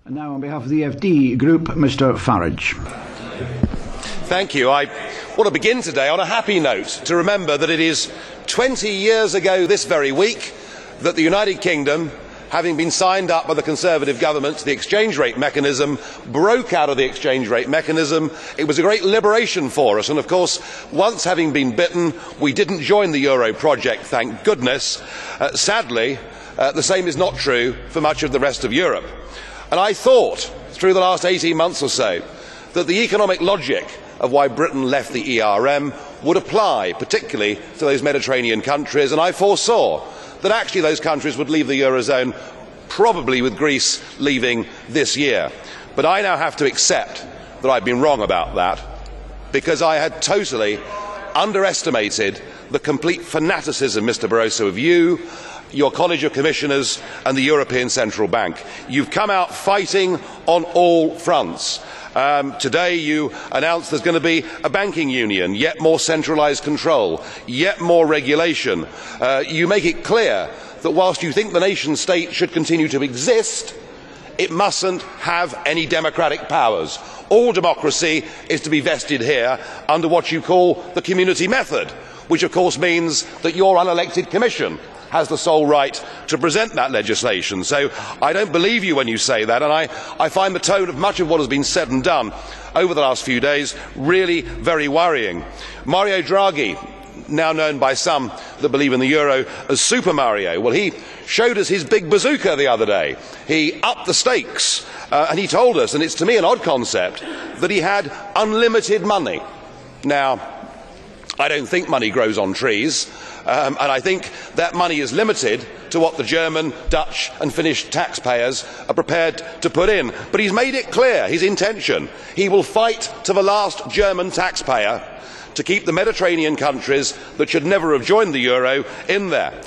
And now on behalf of the FD Group, Mr. Farage. Thank you. I want to begin today on a happy note to remember that it is 20 years ago this very week that the United Kingdom, having been signed up by the Conservative government to the exchange rate mechanism, broke out of the exchange rate mechanism. It was a great liberation for us, and of course, once having been bitten, we didn't join the euro project, thank goodness. Sadly, the same is not true for much of the rest of Europe. And I thought, through the last 18 months or so, that the economic logic of why Britain left the ERM would apply, particularly to those Mediterranean countries, and I foresaw that actually those countries would leave the Eurozone, probably with Greece leaving this year. But I now have to accept that I've been wrong about that, because I had totally underestimated the complete fanaticism, Mr. Barroso, of you, your College of Commissioners and the European Central Bank. You've come out fighting on all fronts. Today you announced there's going to be a banking union, yet more centralised control, yet more regulation. You make it clear that whilst you think the nation state should continue to exist, it mustn't have any democratic powers. All democracy is to be vested here under what you call the community method, which of course means that your unelected commission has the sole right to present that legislation. So I don't believe you when you say that, and I find the tone of much of what has been said and done over the last few days really very worrying. Mario Draghi, now known by some that believe in the euro as Super Mario, well, he showed us his big bazooka the other day. He upped the stakes and he told us, and it's to me an odd concept, that he had unlimited money. Now, I don't think money grows on trees, and I think that money is limited to what the German, Dutch and Finnish taxpayers are prepared to put in. But he's made it clear his intention. He will fight to the last German taxpayer to keep the Mediterranean countries that should never have joined the euro in there.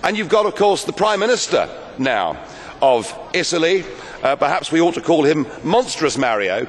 And you've got, of course, the Prime Minister now of Italy, perhaps we ought to call him Monstrous Mario,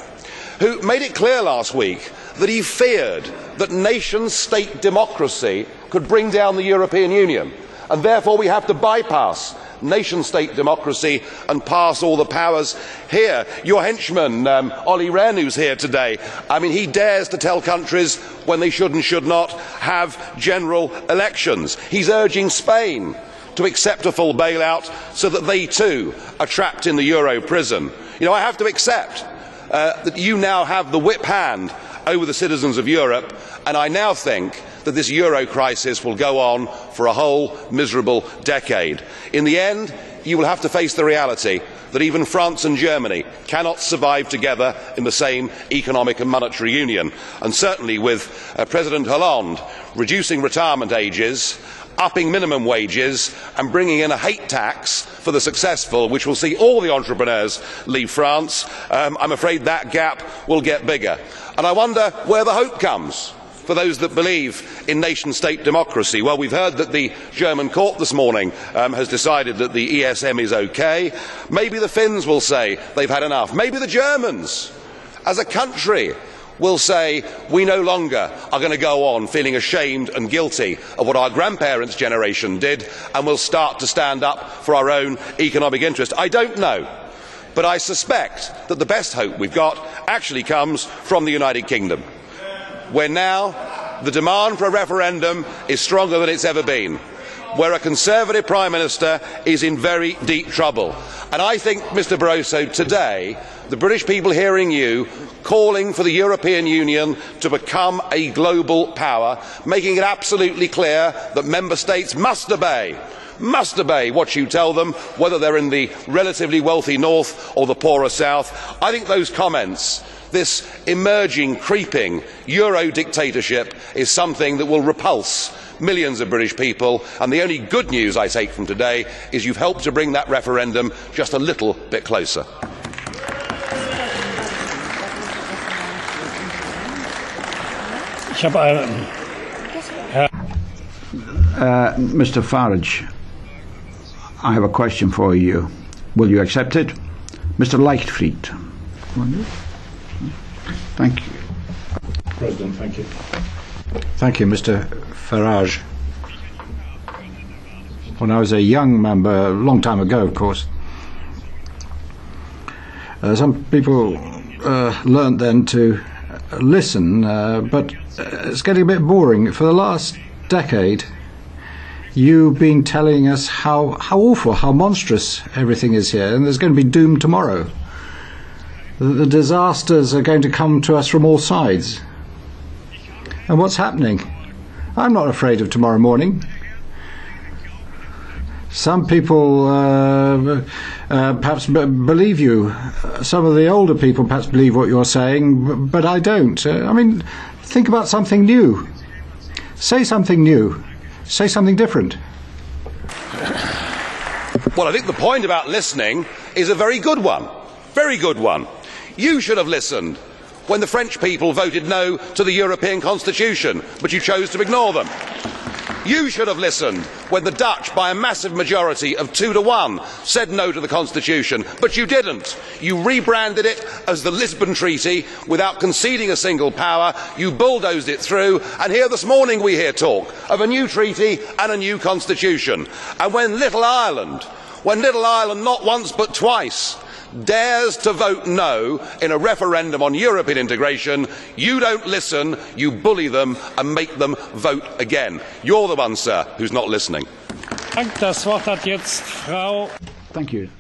who made it clear last week that he feared that nation-state democracy could bring down the European Union, and therefore we have to bypass nation-state democracy and pass all the powers here. Your henchman, Olli Rehn, who's here today, I mean, he dares to tell countries when they should and should not have general elections. He's urging Spain to accept a full bailout so that they too are trapped in the euro prison. You know, I have to accept that you now have the whip hand over the citizens of Europe, and I now think that this euro crisis will go on for a whole miserable decade. In the end, you will have to face the reality that even France and Germany cannot survive together in the same economic and monetary union, and certainly with President Hollande reducing retirement ages, upping minimum wages and bringing in a hate tax for the successful, which will see all the entrepreneurs leave France, I'm afraid that gap will get bigger. And I wonder where the hope comes for those that believe in nation-state democracy. Well, we've heard that the German court this morning has decided that the ESM is okay. Maybe the Finns will say they've had enough. Maybe the Germans, as a country, will say we no longer are going to go on feeling ashamed and guilty of what our grandparents' generation did, and will start to stand up for our own economic interest. I don't know, but I suspect that the best hope we've got actually comes from the United Kingdom, where now the demand for a referendum is stronger than it's ever been, where a Conservative Prime Minister is in very deep trouble. And I think, Mr. Barroso, today the British people hearing you calling for the European Union to become a global power, making it absolutely clear that Member States must obey what you tell them, whether they're in the relatively wealthy north or the poorer south. I think those comments, this emerging, creeping Euro dictatorship, is something that will repulse millions of British people, and the only good news I take from today is you've helped to bring that referendum just a little bit closer. Mr. Farage, I have a question for you. Will you accept it? Mr. LEICHTFRIED. Thank you. President, thank you. Thank you, Mr. Farage. When I was a young member, a long time ago, of course, Some people learnt then to listen, but it's getting a bit boring. For the last decade, you've been telling us how awful, how monstrous everything is here, and there's going to be doom tomorrow. The disasters are going to come to us from all sides. And what's happening? I'm not afraid of tomorrow morning. Some people perhaps believe you. Some of the older people perhaps believe what you're saying, but I don't. I mean, think about something new. Say something new. Say something different. Well, I think the point about listening is a very good one. Very good one. You should have listened when the French people voted no to the European Constitution, but you chose to ignore them. You should have listened when the Dutch, by a massive majority of 2-1, said no to the Constitution, but you didn't. You rebranded it as the Lisbon Treaty without conceding a single power. You bulldozed it through, and here this morning we hear talk of a new treaty and a new constitution. And when Little Ireland not once but twice dares to vote no in a referendum on European integration, you don't listen, you bully them and make them vote again. You're the one, sir, who's not listening. Das Wort hat jetzt Frau. Thank you.